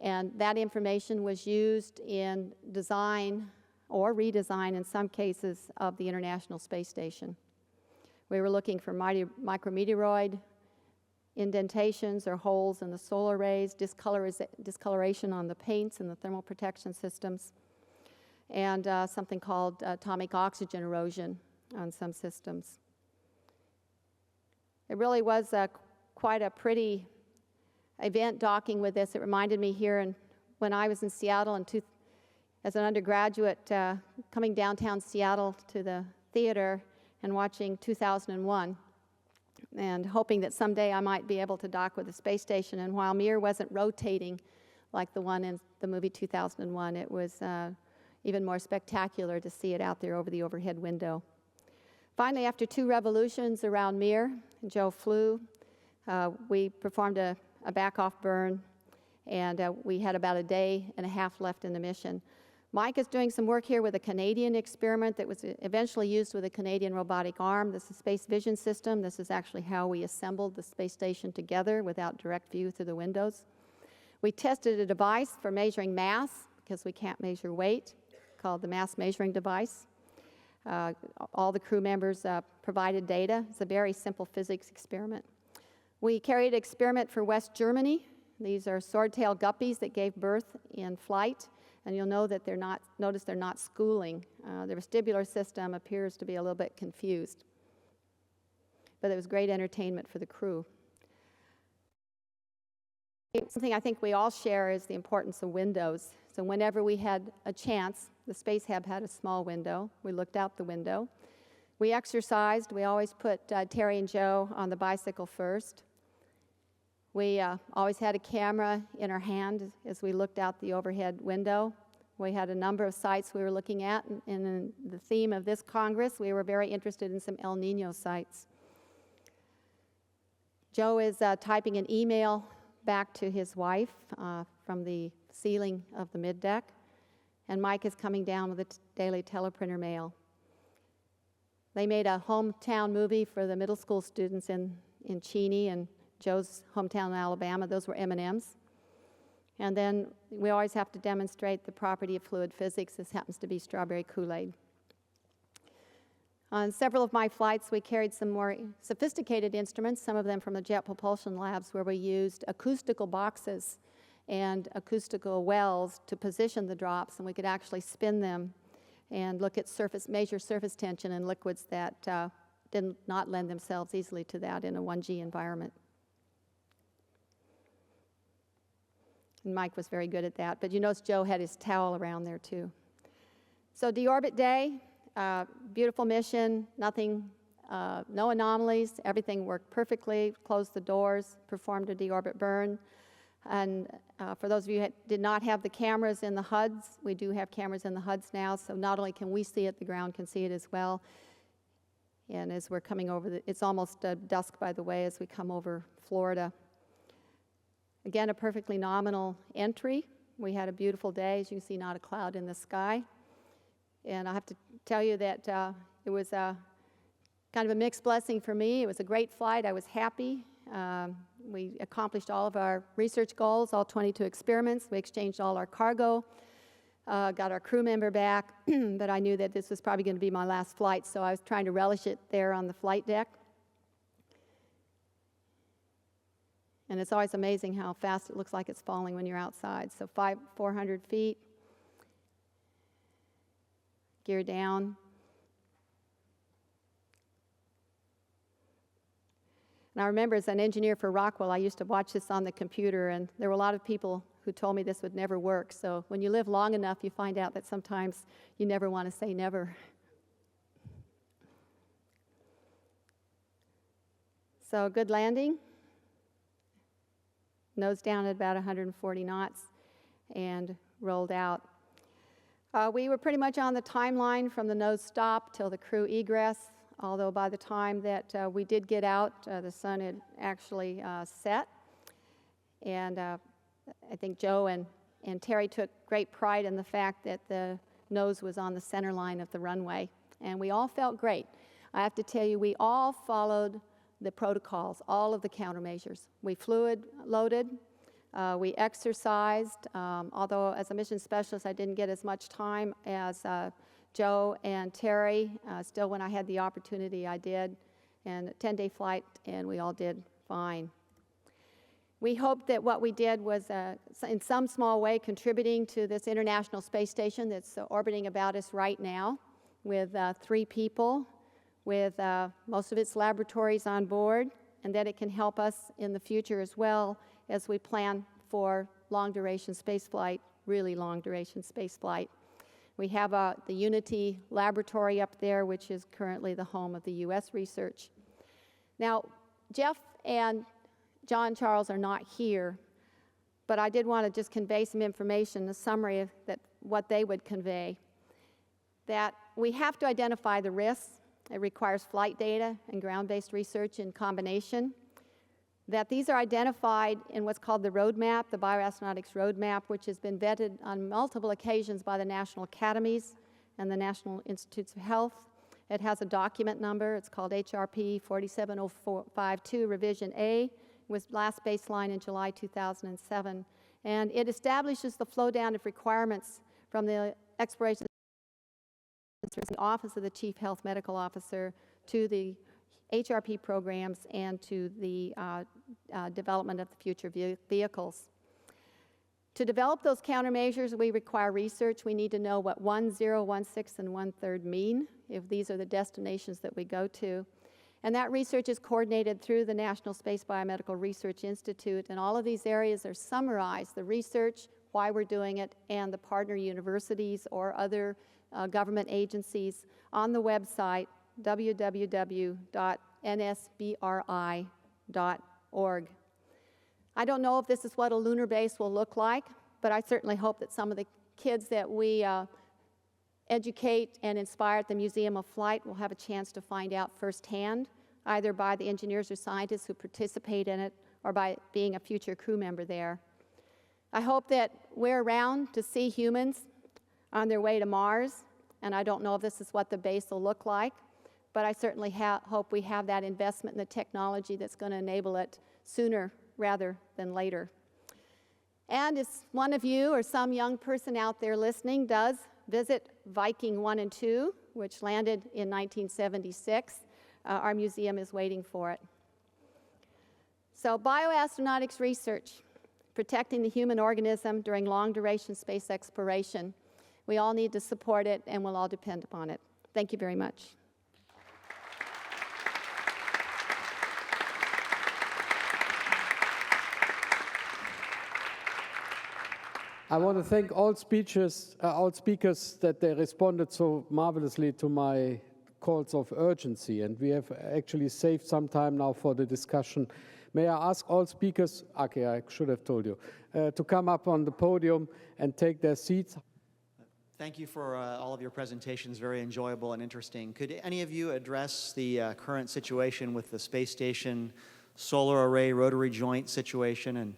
and that information was used in design or redesign, in some cases, of the International Space Station. We were looking for micrometeoroid indentations or holes in the solar rays, discoloration on the paints and the thermal protection systems, and something called atomic oxygen erosion on some systems. It really was quite a pretty event docking with this. It reminded me here when I was in Seattle as an undergraduate, coming downtown Seattle to the theater and watching 2001 and hoping that someday I might be able to dock with the space station. And while Mir wasn't rotating like the one in the movie 2001, it was even more spectacular to see it out there over the overhead window. Finally, after 2 revolutions around Mir, Joe flew. We performed a back-off burn, and we had about a day and a half left in the mission. Mike is doing some work here with a Canadian experiment that was eventually used with a Canadian robotic arm. This is a space vision system. This is actually how we assembled the space station together without direct view through the windows. We tested a device for measuring mass, because we can't measure weight, called the mass measuring device. All the crew members provided data. It's a very simple physics experiment. We carried an experiment for West Germany. These are swordtail guppies that gave birth in flight, and you'll know that notice they're not schooling. The vestibular system appears to be a little bit confused. But it was great entertainment for the crew. Something I think we all share is the importance of windows. So whenever we had a chance, the Space Hub had a small window. We looked out the window. We exercised. We always put Terry and Joe on the bicycle first. We always had a camera in our hand as we looked out the overhead window. We had a number of sites we were looking at, and in the theme of this Congress, we were very interested in some El Nino sites. Joe is typing an email back to his wife from the ceiling of the middeck, and Mike is coming down with a daily teleprinter mail. They made a hometown movie for the middle school students in Cheney and Joe's hometown in Alabama. Those were M&Ms. And then we always have to demonstrate the property of fluid physics. This happens to be strawberry Kool-Aid. On several of my flights, we carried some more sophisticated instruments, some of them from the Jet Propulsion Labs, where we used acoustical boxes and acoustical wells to position the drops, and we could actually spin them and look at measure surface tension in liquids that did not lend themselves easily to that in a 1G environment. And Mike was very good at that, but you notice Joe had his towel around there too. So deorbit day, beautiful mission, nothing, no anomalies, everything worked perfectly, closed the doors, performed a deorbit burn. And for those of you who did not have the cameras in the HUDs, we do have cameras in the HUDs now, so not only can we see it, the ground can see it as well. And as we're coming over, it's almost dusk, by the way, as we come over Florida. Again, a perfectly nominal entry. We had a beautiful day. As you can see, not a cloud in the sky. And I have to tell you that it was kind of a mixed blessing for me. It was a great flight. I was happy. We accomplished all of our research goals, all 22 experiments. We exchanged all our cargo, got our crew member back, but I knew that this was probably going to be my last flight, so I was trying to relish it there on the flight deck. And it's always amazing how fast it looks like it's falling when you're outside. So 400 feet, gear down. And I remember as an engineer for Rockwell, I used to watch this on the computer, and there were a lot of people who told me this would never work. So when you live long enough, you find out that sometimes you never want to say never. So good landing. Nose down at about 140 knots and rolled out. We were pretty much on the timeline from the nose stop till the crew egress, although by the time that we did get out, the sun had actually set. And I think Joe and Terry took great pride in the fact that the nose was on the center line of the runway. And we all felt great. I have to tell you, we all followed the protocols, all of the countermeasures. We fluid loaded, we exercised, although as a mission specialist I didn't get as much time as Joe and Terry. Still, when I had the opportunity, I did, and a 10-day flight, and we all did fine. We hoped that what we did was, in some small way, contributing to this International Space Station that's orbiting about us right now, with 3 people, with most of its laboratories on board, and that it can help us in the future as well as we plan for long-duration spaceflight, really long-duration spaceflight. We have the Unity laboratory up there, which is currently the home of the U.S. research. Now, Jeff and John Charles are not here, but I did want to just convey some information, a summary of what they would convey. that we have to identify the risks. It requires flight data and ground-based research in combination. That these are identified in what's called the roadmap, the Bioastronautics Roadmap, which has been vetted on multiple occasions by the national academies and the National Institutes of Health. It has a document number. It's called HRP 47052 Revision A, with last baseline in July 2007. And it establishes the flow down of requirements from the exploration the Office of the Chief Health Medical Officer to the HRP programs and to the development of the future vehicles. To develop those countermeasures, we require research. We need to know what 1, 0, 1, 6, and 1/3 mean, if these are the destinations that we go to. And that research is coordinated through the National Space Biomedical Research Institute, and all of these areas are summarized, the research, why we're doing it, and the partner universities or other government agencies on the website www.nsbri.org. I don't know if this is what a lunar base will look like, but I certainly hope that some of the kids that we educate and inspire at the Museum of Flight will have a chance to find out firsthand, either by the engineers or scientists who participate in it or by being a future crew member there. I hope that we're around to see humans on their way to Mars, and I don't know if this is what the base will look like, but I certainly hope we have that investment in the technology that's going to enable it sooner rather than later. And if one of you or some young person out there listening does visit Viking 1 and 2, which landed in 1976, our museum is waiting for it. So bioastronautics research, protecting the human organism during long-duration space exploration. We all need to support it, and we'll all depend upon it. Thank you very much. I want to thank all speakers that they responded so marvelously to my calls of urgency, and we have actually saved some time now for the discussion. May I ask all speakers, okay, I should have told you, to come up on the podium and take their seats. Thank you for all of your presentations, very enjoyable and interesting. Could any of you address the current situation with the space station solar array rotary joint situation and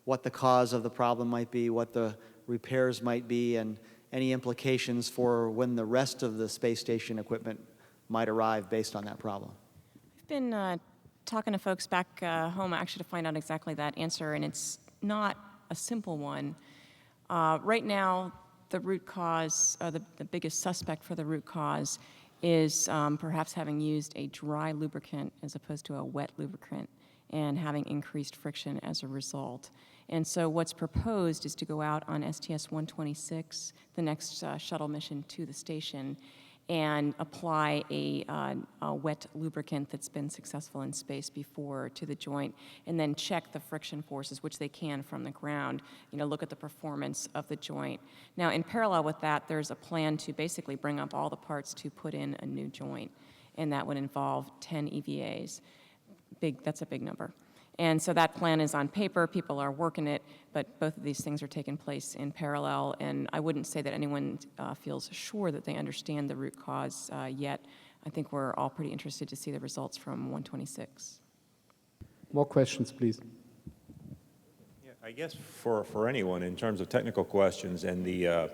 what the cause of the problem might be, what the repairs might be, and any implications for when the rest of the space station equipment might arrive based on that problem? I've been talking to folks back home actually to find out exactly that answer, and it's not a simple one. Right now, the root cause, the biggest suspect for the root cause is perhaps having used a dry lubricant as opposed to a wet lubricant and having increased friction as a result. And so what's proposed is to go out on STS-126, the next shuttle mission to the station, and apply a wet lubricant that's been successful in space before to the joint, and then check the friction forces, which they can from the ground, look at the performance of the joint. Now, in parallel with that, there's a plan to basically bring up all the parts to put in a new joint, and that would involve 10 EVAs. That's a big number. And so that plan is on paper, people are working it, but both of these things are taking place in parallel, and I wouldn't say that anyone feels sure that they understand the root cause yet. I think we're all pretty interested to see the results from 126. More questions, please. Yeah, I guess for anyone, in terms of technical questions and the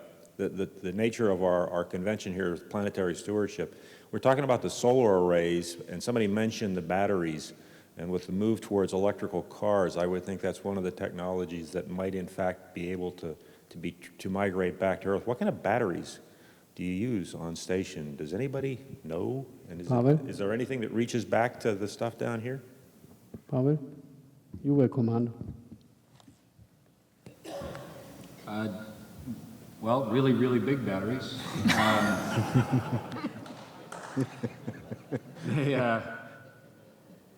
nature of our convention here is planetary stewardship, we're talking about the solar arrays, and somebody mentioned the batteries. And with the move towards electrical cars, I would think that's one of the technologies that might, in fact, be able to migrate back to Earth. What kind of batteries do you use on station? Does anybody know? And is there anything that reaches back to the stuff down here? Pavel, you were commando. Well, really, really big batteries.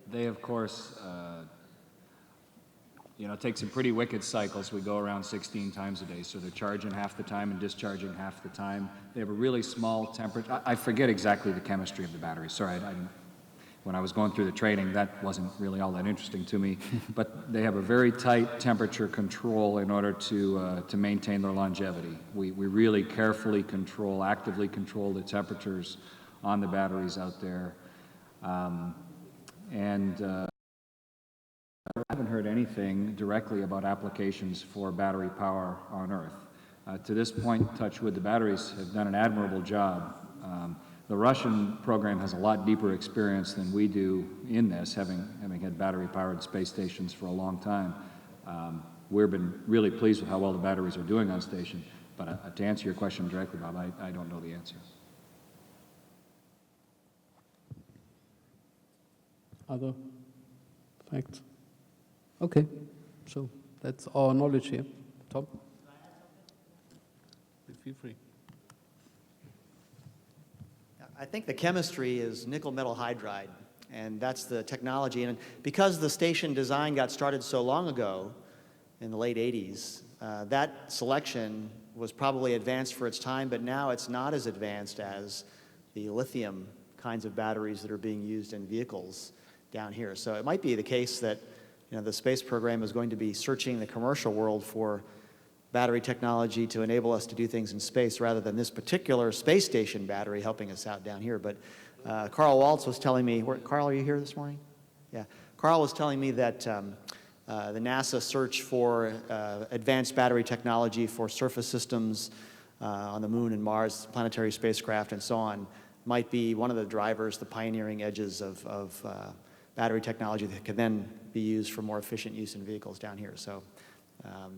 They of course, take some pretty wicked cycles. We go around 16 times a day, so they're charging half the time and discharging half the time. They have a really small temperature. I forget exactly the chemistry of the battery. Sorry, I didn't. when I was going through the training, that wasn't really all that interesting to me. But they have a very tight temperature control in order to maintain their longevity. We really carefully control, actively control the temperatures on the batteries out there. I haven't heard anything directly about applications for battery power on Earth. To this point, touch wood, the batteries have done an admirable job. The Russian program has a lot deeper experience than we do in this, having had battery-powered space stations for a long time. We've been really pleased with how well the batteries are doing on station, but to answer your question directly, Bob, I don't know the answer. Other facts? Okay, so that's our knowledge here. Tom? Feel free. I think the chemistry is nickel metal hydride, and that's the technology. And because the station design got started so long ago, in the late 80s, that selection was probably advanced for its time, but now it's not as advanced as the lithium kinds of batteries that are being used in vehicles down here. So it might be the case that the space program is going to be searching the commercial world for battery technology to enable us to do things in space rather than this particular space station battery helping us out down here. But Carl Waltz was telling me, Carl, are you here this morning? Yeah. Carl was telling me that the NASA search for advanced battery technology for surface systems on the Moon and Mars, planetary spacecraft and so on, might be one of the drivers, the pioneering edges of battery technology that can then be used for more efficient use in vehicles down here. So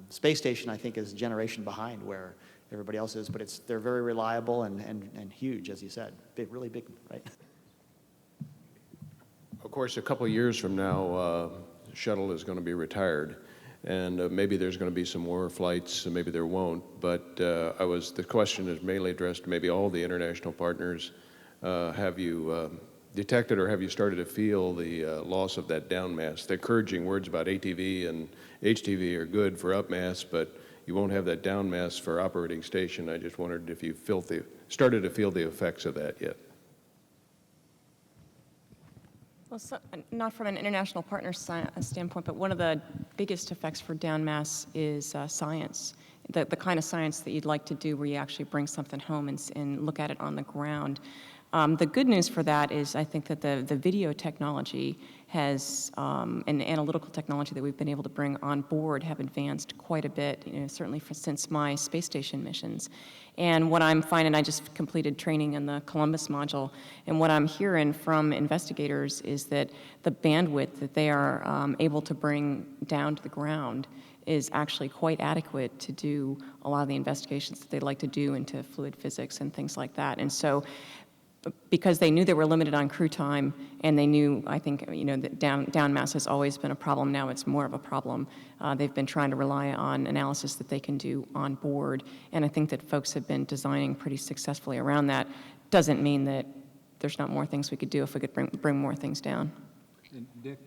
space station, I think, is a generation behind where everybody else is, but they're very reliable and huge, as you said. Big, really big, right? Of course, a couple of years from now, the shuttle is going to be retired, and maybe there's going to be some more flights, and maybe there won't, but the question is mainly addressed to maybe all the international partners. Have you detected or have you started to feel the loss of that down mass? The encouraging words about ATV and HTV are good for up mass, but you won't have that down mass for operating station. I just wondered if you started to feel the effects of that yet. Well, not from an international partner standpoint, but one of the biggest effects for down mass is science. The kind of science that you'd like to do where you actually bring something home and look at it on the ground. The good news for that is I think that the video technology has, and analytical technology that we've been able to bring on board have advanced quite a bit, certainly since my space station missions. And what I'm finding, I just completed training in the Columbus module, and what I'm hearing from investigators is that the bandwidth that they are able to bring down to the ground is actually quite adequate to do a lot of the investigations that they'd like to do into fluid physics and things like that. And so, because they knew they were limited on crew time, and they knew, I think, that down mass has always been a problem. Now it's more of a problem. They've been trying to rely on analysis that they can do on board, and I think that folks have been designing pretty successfully around that. Doesn't mean that there's not more things we could do if we could bring more things down. And Dick,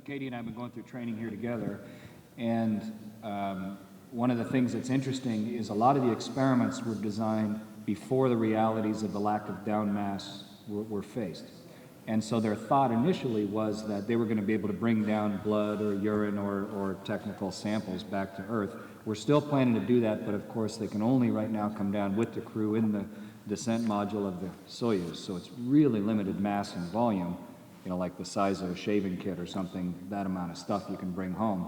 Katie and I have been going through training here together, and one of the things that's interesting is a lot of the experiments were designed before the realities of the lack of down mass were faced. And so their thought initially was that they were going to be able to bring down blood or urine or technical samples back to Earth. We're still planning to do that, but of course they can only right now come down with the crew in the descent module of the Soyuz. So it's really limited mass and volume, like the size of a shaving kit or something, that amount of stuff you can bring home.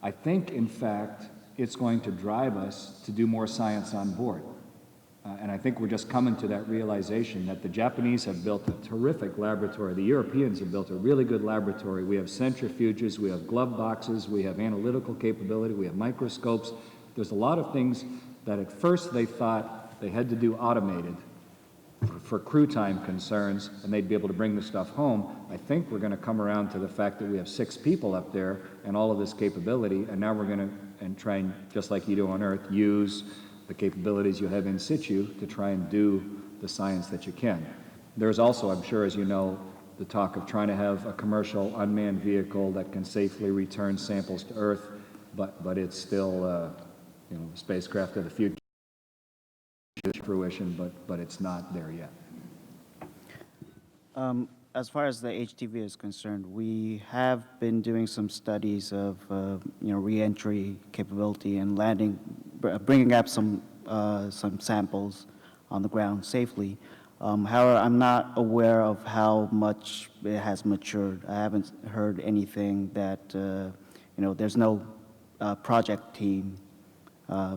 I think, in fact, it's going to drive us to do more science on board. And I think we're just coming to that realization that the Japanese have built a terrific laboratory. The Europeans have built a really good laboratory. We have centrifuges, we have glove boxes, we have analytical capability, we have microscopes. There's a lot of things that at first they thought they had to do automated for crew time concerns, and they'd be able to bring the stuff home. I think we're going to come around to the fact that we have 6 people up there and all of this capability, and now we're going to try and, just like you do on Earth, use the capabilities you have in situ to try and do the science that you can. There's also, I'm sure, as you know, the talk of trying to have a commercial unmanned vehicle that can safely return samples to Earth, but it's still, spacecraft of the future fruition, but it's not there yet. as far as the HTV is concerned, we have been doing some studies of re-entry capability and landing, bringing up some samples on the ground safely. However, I'm not aware of how much it has matured. I haven't heard anything that there's no project team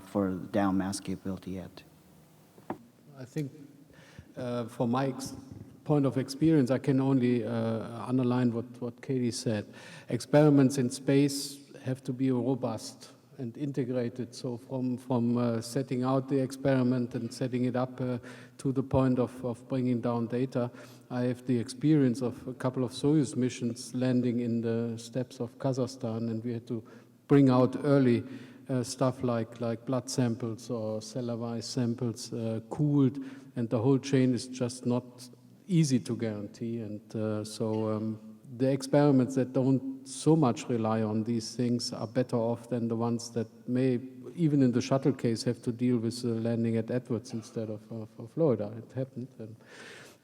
for down mass capability yet. I think from my point of experience, I can only underline what Katie said. Experiments in space have to be robust and integrated. So from setting out the experiment and setting it up to the point of bringing down data, I have the experience of a couple of Soyuz missions landing in the steppes of Kazakhstan, and we had to bring out early stuff like blood samples or cellular samples cooled, and the whole chain is just not easy to guarantee. And so the experiments that don't so much rely on these things are better off than the ones that may, even in the shuttle case, have to deal with landing at Edwards instead of Florida. It happened, and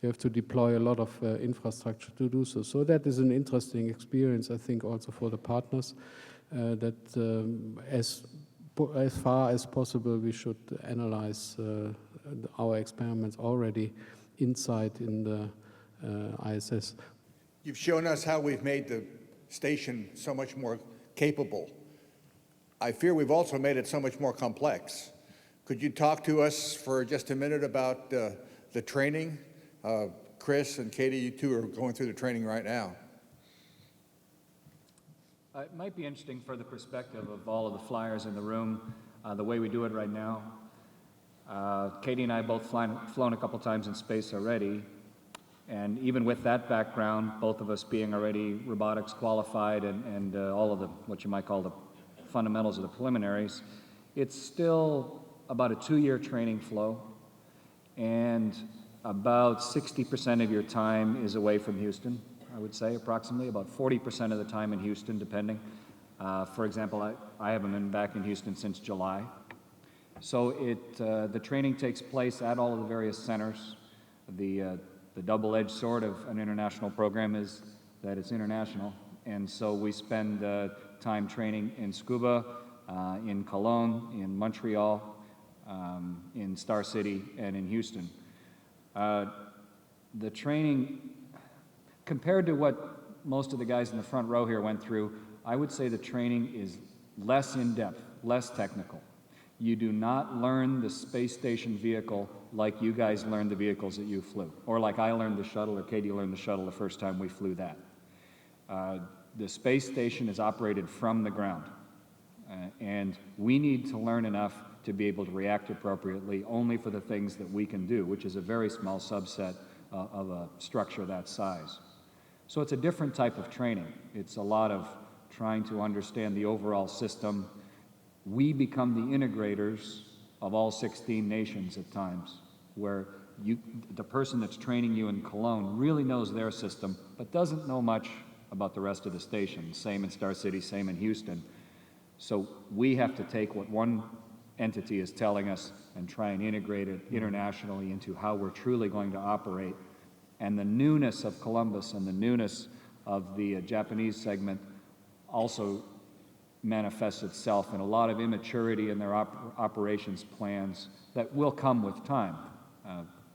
you have to deploy a lot of infrastructure to do so. So that is an interesting experience, I think, also for the partners, that as far as possible we should analyze our experiments already inside in the ISS. You've shown us how we've made the station so much more capable. I fear we've also made it so much more complex. Could you talk to us for just a minute about the training? Chris and Katie, you two are going through the training right now. It might be interesting for the perspective of all of the flyers in the room, the way we do it right now. Katie and I both flown a couple times in space already, and even with that background, both of us being already robotics qualified and all of the, what you might call the fundamentals of the preliminaries, it's still about a 2-year training flow, and about 60% of your time is away from Houston, I would say, approximately, about 40% of the time in Houston, depending. For example, I haven't been back in Houston since July. So the training takes place at all of the various centers. The double-edged sword of an international program is that it's international. And so we spend time training in Scuba, in Cologne, in Montreal, in Star City, and in Houston. The training, compared to what most of the guys in the front row here went through, I would say the training is less in-depth, less technical. You do not learn the space station vehicle like you guys learned the vehicles that you flew, or like I learned the shuttle, or Katie learned the shuttle the first time we flew that. The space station is operated from the ground, and we need to learn enough to be able to react appropriately only for the things that we can do, which is a very small subset of a structure that size. So it's a different type of training. It's a lot of trying to understand the overall system. We become the integrators of all 16 nations at times, where the person that's training you in Cologne really knows their system, but doesn't know much about the rest of the station. Same in Star City, same in Houston. So we have to take what one entity is telling us and try and integrate it internationally into how we're truly going to operate. And the newness of Columbus and the newness of the Japanese segment also manifests itself in a lot of immaturity in their operations plans that will come with time.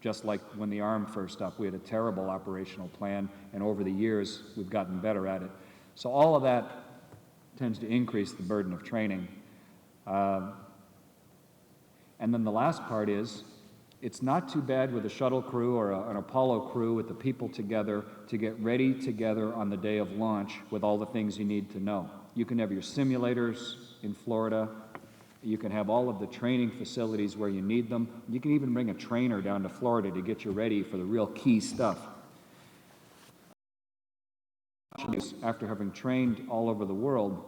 Just like when the ARM first up, we had a terrible operational plan, and over the years, we've gotten better at it. So all of that tends to increase the burden of training. And then the last part is, it's not too bad with a shuttle crew or an Apollo crew with the people together to get ready together on the day of launch with all the things you need to know. You can have your simulators in Florida. You can have all of the training facilities where you need them. You can even bring a trainer down to Florida to get you ready for the real key stuff. After having trained all over the world,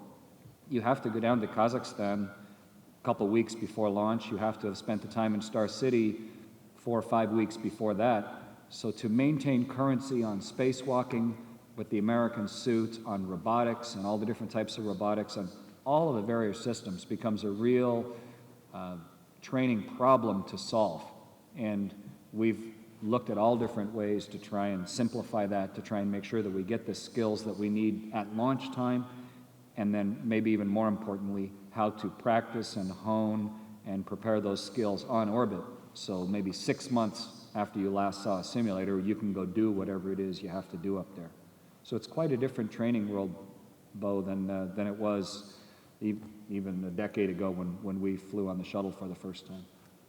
you have to go down to Kazakhstan a couple weeks before launch. You have to have spent the time in Star City 4 or 5 weeks before that. So to maintain currency on spacewalking with the American suit, on robotics and all the different types of robotics, and all of the various systems becomes a real training problem to solve. And we've looked at all different ways to try and simplify that, to try and make sure that we get the skills that we need at launch time, and then maybe even more importantly, how to practice and hone and prepare those skills on orbit. So maybe 6 months after you last saw a simulator, you can go do whatever it is you have to do up there. So it's quite a different training world, Bo, than it was even a decade ago when we flew on the shuttle for the first time.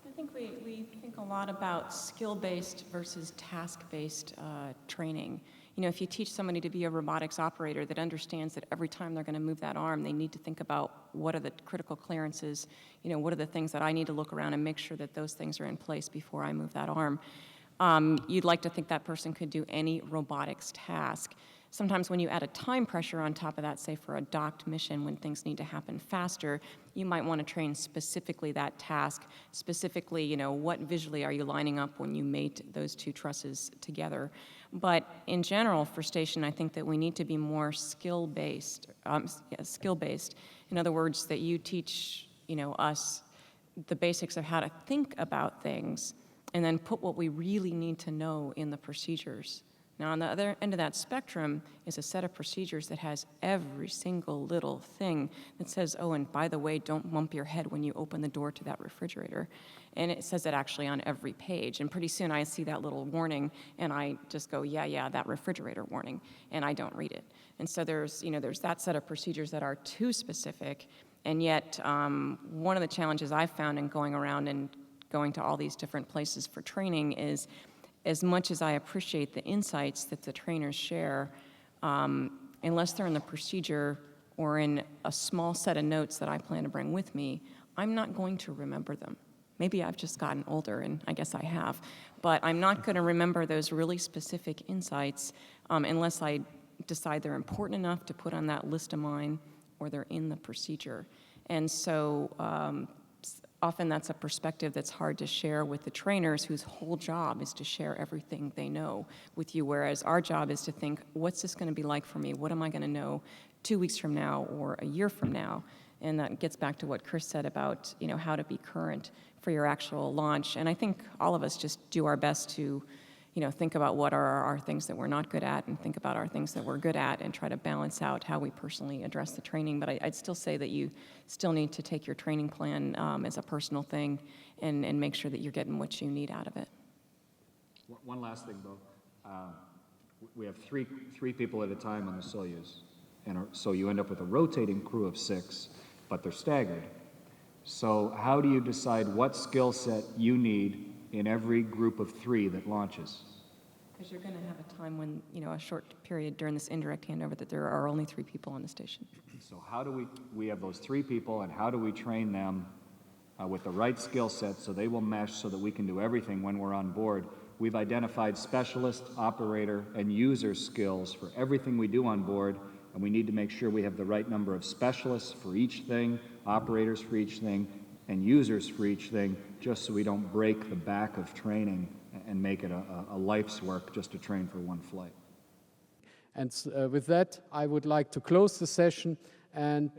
I think we think a lot about skill-based versus task-based training. You know, if you teach somebody to be a robotics operator that understands that every time they're going to move that arm, they need to think about what are the critical clearances, you know, what are the things that I need to look around and make sure that those things are in place before I move that arm. You'd like to think that person could do any robotics task. Sometimes when you add a time pressure on top of that, say for a docked mission when things need to happen faster, you might want to train specifically that task, specifically, you know, what visually are you lining up when you mate those two trusses together. But in general, for station, I think that we need to be more skill-based. In other words, that you teach, you know, us the basics of how to think about things and then put what we really need to know in the procedures. Now, on the other end of that spectrum is a set of procedures that has every single little thing that says, oh, and by the way, don't bump your head when you open the door to that refrigerator. And it says it actually on every page. And pretty soon I see that little warning, and I just go, yeah, that refrigerator warning, and I don't read it. And so there's that set of procedures that are too specific, and yet one of the challenges I've found in going around and going to all these different places for training is, as much as I appreciate the insights that the trainers share, unless they're in the procedure or in a small set of notes that I plan to bring with me, I'm not going to remember them. Maybe I've just gotten older, and I guess I have, but I'm not going to remember those really specific insights unless I decide they're important enough to put on that list of mine or they're in the procedure. And so often that's a perspective that's hard to share with the trainers whose whole job is to share everything they know with you, whereas our job is to think, what's this going to be like for me? What am I going to know 2 weeks from now or a year from now? And that gets back to what Chris said about, you know, how to be current for your actual launch. And I think all of us just do our best to, you know, think about what are our things that we're not good at and think about our things that we're good at and try to balance out how we personally address the training. But I'd still say that you still need to take your training plan as a personal thing and make sure that you're getting what you need out of it. One last thing, Bo. We have three people at a time on the Soyuz. And so you end up with a rotating crew of 6, but they're staggered. So how do you decide what skill set you need in every group of 3 that launches? Because you're going to have a time when, you know, a short period during this indirect handover that there are only 3 people on the station. So how do we have those 3 people, and how do we train them with the right skill set so they will mesh so that we can do everything when we're on board? We've identified specialist, operator, and user skills for everything we do on board, and we need to make sure we have the right number of specialists for each thing, operators for each thing, and users for each thing, just so we don't break the back of training and make it a life's work just to train for one flight. And with that, I would like to close the session, and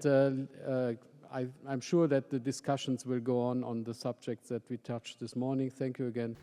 I'm sure that the discussions will go on the subjects that we touched this morning. Thank you again.